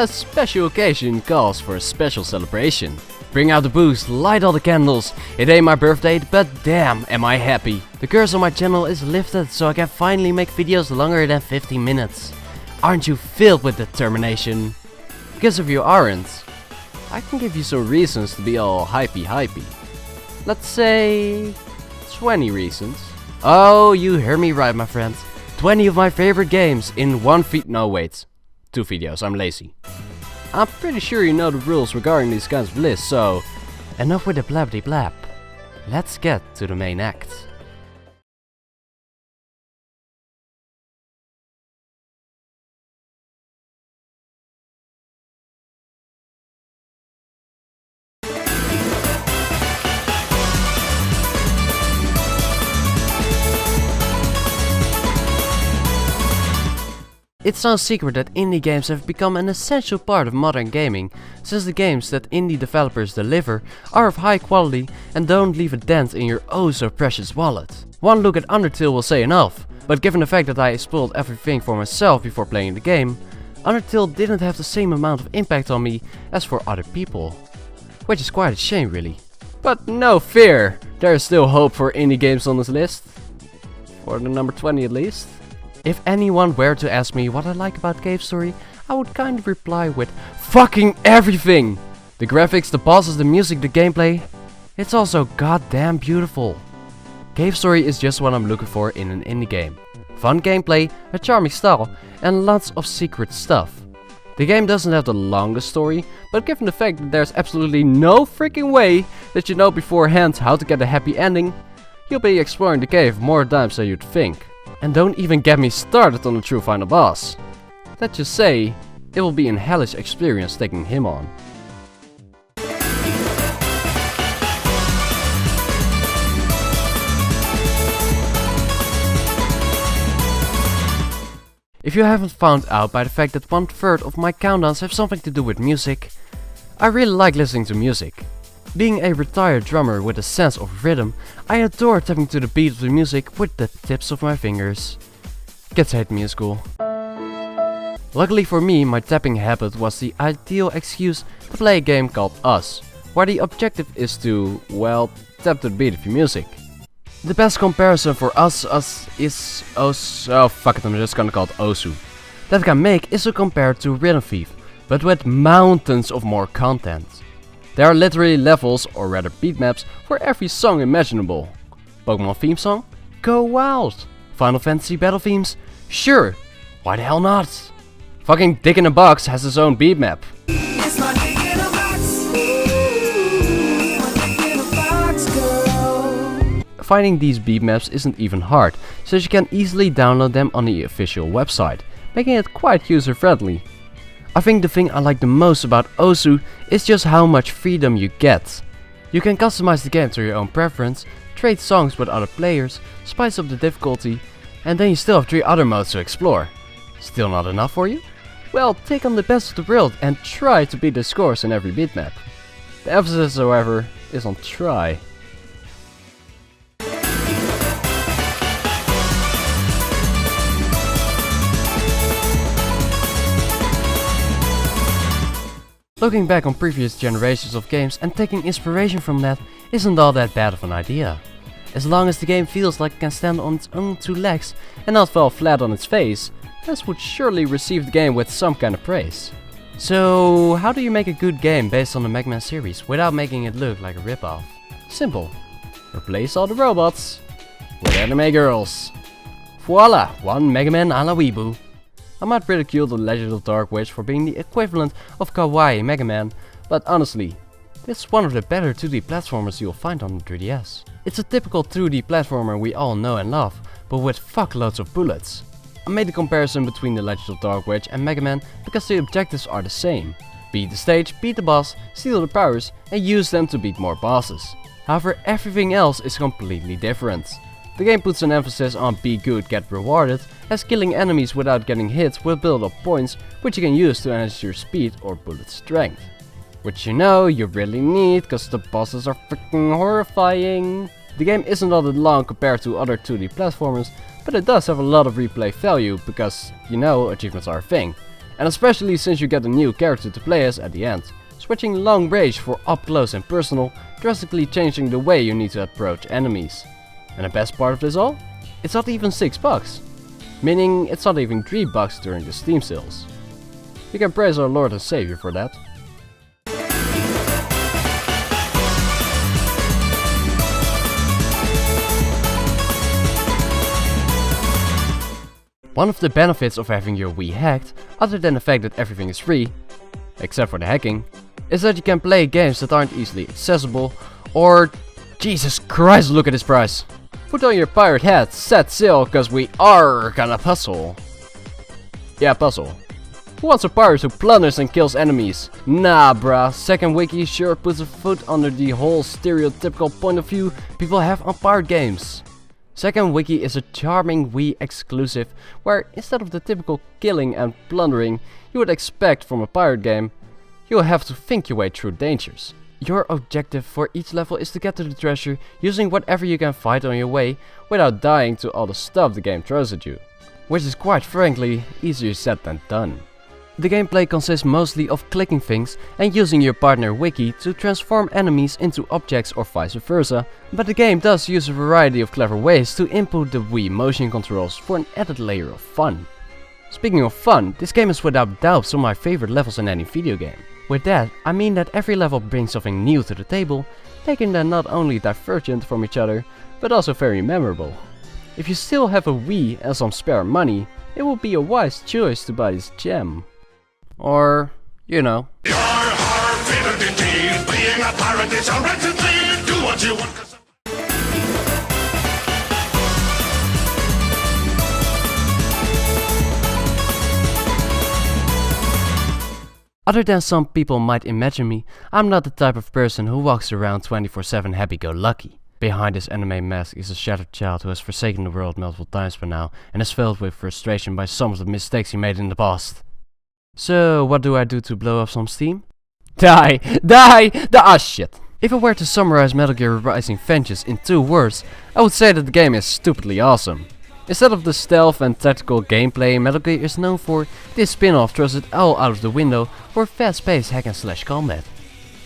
A special occasion calls for a special celebration. Bring out the booze, light all the candles. It ain't my birthday, but damn am I happy. The curse on my channel is lifted, so I can finally make videos longer than 15 minutes. Aren't you filled with determination? Because if you aren't, I can give you some reasons to be all hypey. Let's say 20 reasons. Oh, you hear me right, my friends. 20 of my favorite games in one no wait, 2 videos, I'm lazy. I'm pretty sure you know the rules regarding these kinds of lists, so enough with the blabbity blab. Let's get to the main act. It's no secret that indie games have become an essential part of modern gaming, since the games that indie developers deliver are of high quality and don't leave a dent in your oh so precious wallet. One look at Undertale will say enough, but given the fact that I spoiled everything for myself before playing the game, Undertale didn't have the same amount of impact on me as for other people. Which is quite a shame really. But no fear, there is still hope for indie games on this list. For the number 20 at least. If anyone were to ask me what I like about Cave Story, I would kind of reply with fucking everything! The graphics, the bosses, the music, the gameplay. It's also goddamn beautiful. Cave Story is just what I'm looking for in an indie game. Fun gameplay, a charming style, and lots of secret stuff. The game doesn't have the longest story, but given the fact that there's absolutely no freaking way that you know beforehand how to get a happy ending, you'll be exploring the cave more times than you'd think. And don't even get me started on the true final boss. Let's just say, it will be a hellish experience taking him on. If you haven't found out by the fact that 1/3 of my countdowns have something to do with music, I really like listening to music. Being a retired drummer with a sense of rhythm, I adore tapping to the beat of the music with the tips of my fingers. Kids hate me in school. Luckily for me, my tapping habit was the ideal excuse to play a game called Us, where the objective is to, well, tap to the beat of your music. The best comparison for Us is Osu. Oh fuck it, I'm just gonna call it Osu. That I can make is to compare to Rhythm Thief, but with mountains of more content. There are literally levels, or rather beat maps, for every song imaginable. Pokemon theme song? Go wild! Final Fantasy battle themes? Sure! Why the hell not? Fucking Dick in a Box has his own beat map. It's my dick in a box. My dick in a box, girl. Finding these beat maps isn't even hard, since you can easily download them on the official website, making it quite user friendly. I think the thing I like the most about Osu is just how much freedom you get. You can customize the game to your own preference, trade songs with other players, spice up the difficulty, and then you still have 3 other modes to explore. Still not enough for you? Well, take on the best of the world and try to beat the scores in every bitmap. The emphasis, however, is on try. Looking back on previous generations of games and taking inspiration from that isn't all that bad of an idea. As long as the game feels like it can stand on its own 2 legs and not fall flat on its face, this would surely receive the game with some kind of praise. So, how do you make a good game based on the Mega Man series without making it look like a ripoff? Simple. Replace all the robots with anime girls. Voila! One Mega Man a la Weeaboo. I might ridicule the Legend of Dark Witch for being the equivalent of Kawaii Mega Man, but honestly, this is one of the better 2D platformers you'll find on the 3DS. It's a typical 2D platformer we all know and love, but with fuckloads of bullets. I made the comparison between the Legend of Dark Witch and Mega Man because the objectives are the same. Beat the stage, beat the boss, steal the powers and use them to beat more bosses. However, everything else is completely different. The game puts an emphasis on be good, get rewarded, as killing enemies without getting hit will build up points which you can use to enhance your speed or bullet strength. Which you know you really need, cause the bosses are freaking horrifying. The game isn't all that long compared to other 2D platformers, but it does have a lot of replay value because, you know, achievements are a thing. and especially since you get a new character to play as at the end. Switching long range for up close and personal, drastically changing the way you need to approach enemies. And the best part of this all? It's not even $6, meaning it's not even $3 during the Steam sales. You can praise our Lord and Savior for that. One of the benefits of having your Wii hacked, other than the fact that everything is free, except for the hacking, is that you can play games that aren't easily accessible, or... Jesus Christ, look at this price! Put on your pirate hat, set sail, cause we are gonna puzzle. Yeah, puzzle. Who wants a pirate who plunders and kills enemies? Nah bruh, Second Wiki sure puts a foot under the whole stereotypical point of view people have on pirate games. Second Wiki is a charming Wii exclusive, where instead of the typical killing and plundering you would expect from a pirate game, you will have to think your way through dangers. Your objective for each level is to get to the treasure using whatever you can find on your way without dying to all the stuff the game throws at you. Which is quite frankly easier said than done. The gameplay consists mostly of clicking things and using your partner Wiki to transform enemies into objects or vice versa, but the game does use a variety of clever ways to input the Wii motion controls for an added layer of fun. Speaking of fun, this game is without doubt some of my favorite levels in any video game. With that, I mean that every level brings something new to the table, making them not only divergent from each other, but also very memorable. If you still have a Wii and some spare money, it would be a wise choice to buy this gem. Or, you know. Being a pirate is a wretched thing. Do what you want. Other than some people might imagine me, I'm not the type of person who walks around 24/7 happy-go-lucky. Behind this anime mask is a shattered child who has forsaken the world multiple times by now and is filled with frustration by some of the mistakes he made in the past. So, what do I do to blow up some steam? Die! Ah shit! If I were to summarize Metal Gear Rising Vengeance in 2 words, I would say that the game is stupidly awesome. Instead of the stealth and tactical gameplay Metal Gear is known for, this spin-off throws it all out of the window for fast-paced hack and slash combat.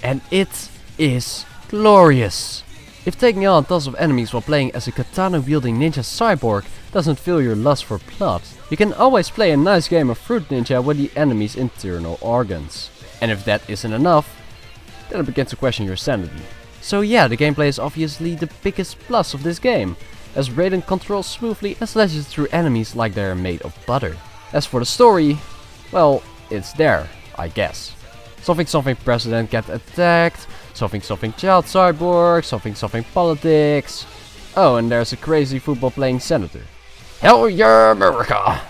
And it is glorious! If taking on tons of enemies while playing as a katana-wielding ninja cyborg doesn't fill your lust for plot, you can always play a nice game of Fruit Ninja with the enemy's internal organs. And if that isn't enough, then I begin to question your sanity. So yeah, the gameplay is obviously the biggest plus of this game, as Raiden controls smoothly and slashes through enemies like they're made of butter. As for the story, well, it's there, I guess. Something president get attacked, something child cyborg, something politics. Oh, and there's a crazy football playing senator. Hell yeah, America!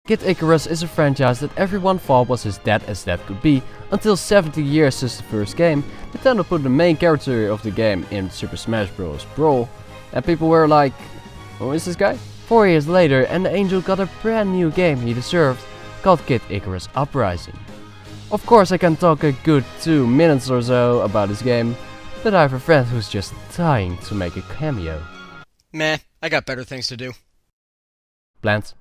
Kid Icarus is a franchise that everyone thought was as dead as that could be, until 70 years since the first game, Nintendo put the main character of the game in Super Smash Bros. Brawl, and people were like, who is this guy? 4 years later and the angel got a brand new game he deserved, called Kid Icarus Uprising. Of course I can talk a good 2 minutes or so about this game, but I have a friend who's just dying to make a cameo. Meh, I got better things to do. Plants.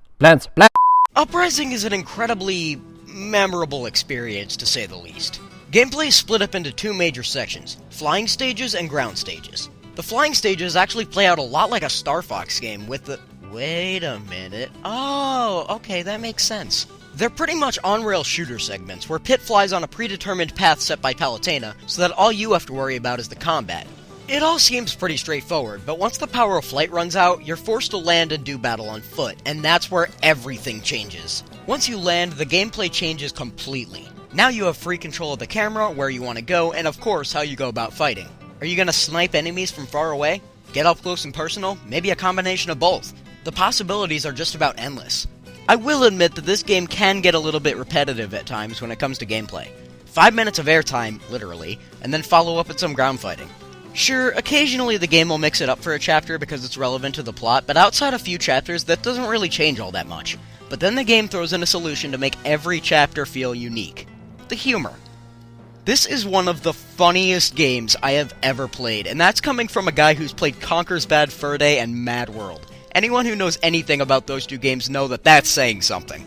Uprising is an incredibly memorable experience, to say the least. Gameplay is split up into 2 major sections, flying stages and ground stages. The flying stages actually play out a lot like a Star Fox game with the... Wait a minute. Oh, okay, that makes sense. They're pretty much on-rail shooter segments, where Pit flies on a predetermined path set by Palutena, so that all you have to worry about is the combat. It all seems pretty straightforward, but once the power of flight runs out, you're forced to land and do battle on foot, and that's where everything changes. Once you land, the gameplay changes completely. Now you have free control of the camera, where you want to go, and of course, how you go about fighting. Are you gonna snipe enemies from far away? Get up close and personal? Maybe a combination of both. The possibilities are just about endless. I will admit that this game can get a little bit repetitive at times when it comes to gameplay. 5 minutes of airtime, literally, and then follow up with some ground fighting. Sure, occasionally the game will mix it up for a chapter because it's relevant to the plot, but outside a few chapters, that doesn't really change all that much. But then the game throws in a solution to make every chapter feel unique. The humor. This is one of the funniest games I have ever played, and that's coming from a guy who's played Conker's Bad Fur Day and Mad World. Anyone who knows anything about those two games know that that's saying something.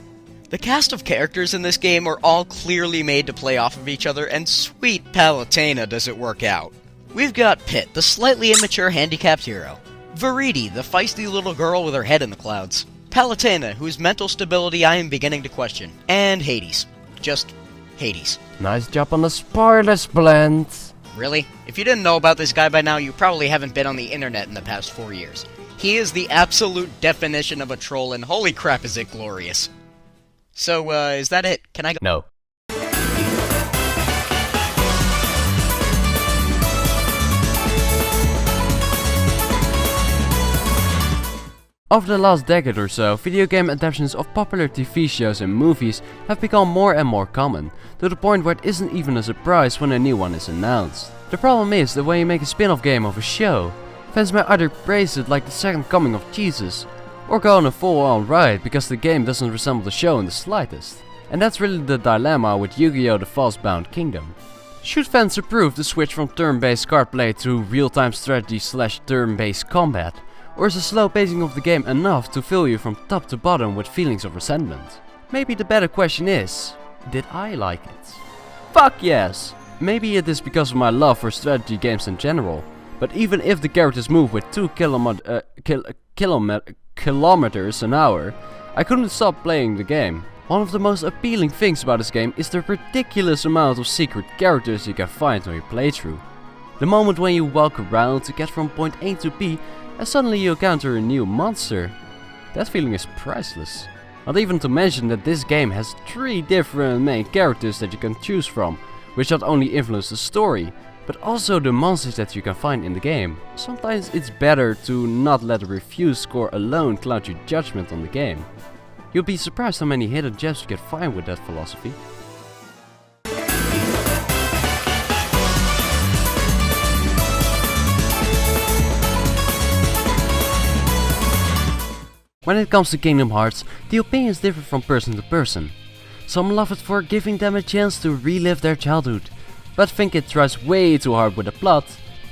The cast of characters in this game are all clearly made to play off of each other, and sweet Palutena does it work out. We've got Pit, the slightly immature handicapped hero. Veriti, the feisty little girl with her head in the clouds. Palutena, whose mental stability I am beginning to question. And Hades. Just Hades. Nice job on the spoilers, Blend. Really? If you didn't know about this guy by now, you probably haven't been on the internet in the past 4 years. He is the absolute definition of a troll, and holy crap is it glorious. So, is that it? Can I go? No. Over the last decade or so, video game adaptations of popular TV shows and movies have become more and more common, to the point where it isn't even a surprise when a new one is announced. The problem is that when you make a spin-off game of a show, fans may either praise it like the second coming of Jesus, or go on a full-on ride because the game doesn't resemble the show in the slightest. And that's really the dilemma with Yu-Gi-Oh! The False-Bound Kingdom. Should fans approve the switch from turn-based card play to real-time strategy / turn-based combat? Or is the slow pacing of the game enough to fill you from top to bottom with feelings of resentment? Maybe the better question is, did I like it? Fuck yes! Maybe it is because of my love for strategy games in general, but even if the characters move with 2 kilometers an hour, I couldn't stop playing the game. One of the most appealing things about this game is the ridiculous amount of secret characters you can find on your playthrough. The moment when you walk around to get from point A to B, and suddenly you encounter a new monster. That feeling is priceless. Not even to mention that this game has 3 different main characters that you can choose from, which not only influence the story, but also the monsters that you can find in the game. Sometimes it's better to not let a review score alone cloud your judgment on the game. You'll be surprised how many hidden gems you can find with that philosophy. When it comes to Kingdom Hearts, the opinions differ from person to person. Some love it for giving them a chance to relive their childhood, but think it tries way too hard with the plot,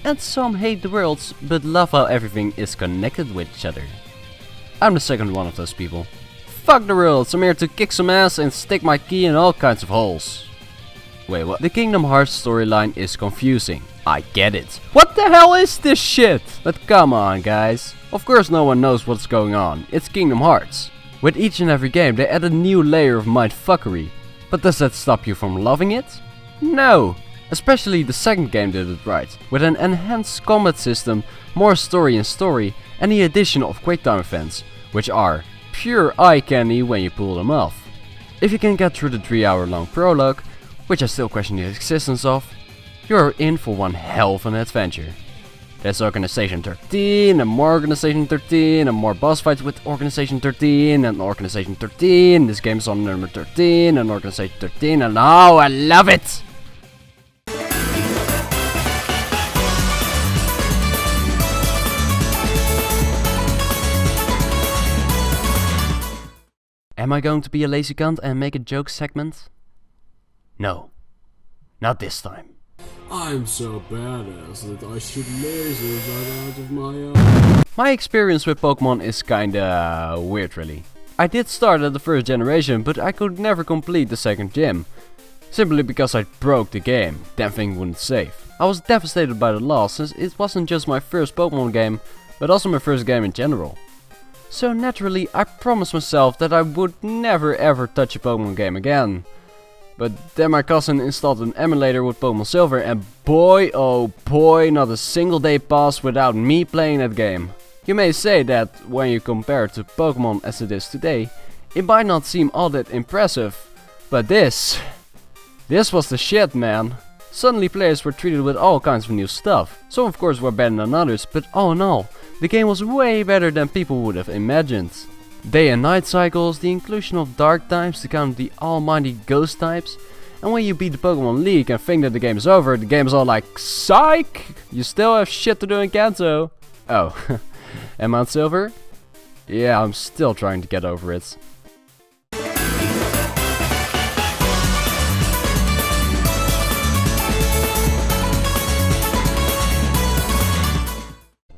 and some hate the worlds, but love how everything is connected with each other. I'm the second one of those people. Fuck the worlds, I'm here to kick some ass and stick my key in all kinds of holes. Wait, what? The Kingdom Hearts storyline is confusing. I get it. What the hell is this shit? But come on, guys. Of course no one knows what's going on. It's Kingdom Hearts. With each and every game they add a new layer of mindfuckery. But does that stop you from loving it? No. Especially the second game did it right. With an enhanced combat system, more story and the addition of quick time events, which are pure eye candy when you pull them off. If you can get through the 3-hour-long prologue, which I still question the existence of, you're in for one hell of an adventure. There's Organization 13, and more Organization 13, and more boss fights with Organization 13, and Organization 13, this game's on number 13, and Organization 13, and oh, I love it! Am I going to be a lazy cunt and make a joke segment? No. Not this time. I'm so badass that I shoot lasers right out of my My experience with Pokemon is kinda weird really. I did start at the first generation, but I could never complete the second gym. Simply because I broke the game, damn thing wouldn't save. I was devastated by the loss, since it wasn't just my first Pokemon game, but also my first game in general. So naturally I promised myself that I would never ever touch a Pokemon game again. But then my cousin installed an emulator with Pokemon Silver, and boy oh boy, not a single day passed without me playing that game. You may say that when you compare it to Pokemon as it is today, it might not seem all that impressive, but this was the shit, man. Suddenly players were treated with all kinds of new stuff. Some of course were better than others, but all in all, the game was way better than people would have imagined. Day and night cycles, the inclusion of dark types to counter the almighty ghost types, and when you beat the Pokemon League and think that the game is over, the game is all like, psych! You still have shit to do in Kanto. Oh, and Mount Silver? Yeah, I'm still trying to get over it.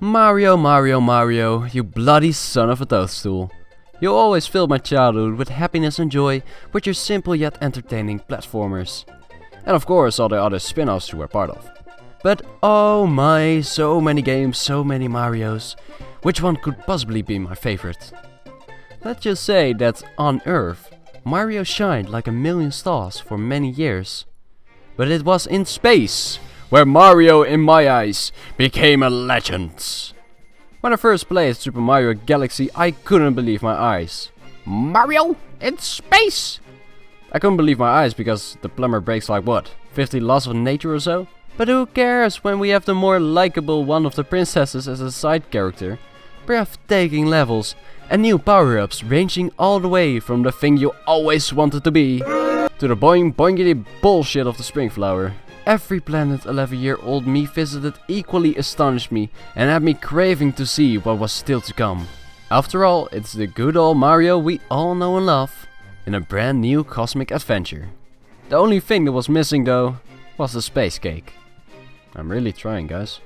Mario, Mario, Mario, you bloody son of a toadstool. You always filled my childhood with happiness and joy with your simple yet entertaining platformers. And of course all the other spin-offs you were part of. But oh my, so many games, so many Marios. Which one could possibly be my favorite? Let's just say that on Earth, Mario shined like a million stars for many years. But it was in space where Mario, in my eyes, became a legend. When I first played Super Mario Galaxy, I couldn't believe my eyes. Mario in space! I couldn't believe my eyes because the plumber breaks like what, 50 laws of nature or so? But who cares when we have the more likable one of the princesses as a side character? Breathtaking levels and new power-ups ranging all the way from the thing you always wanted to be to the boing boingity bullshit of the spring flower. Every planet 11-year-old me visited equally astonished me and had me craving to see what was still to come. After all, it's the good old Mario we all know and love in a brand new cosmic adventure. The only thing that was missing though was the space cake. I'm really trying, guys.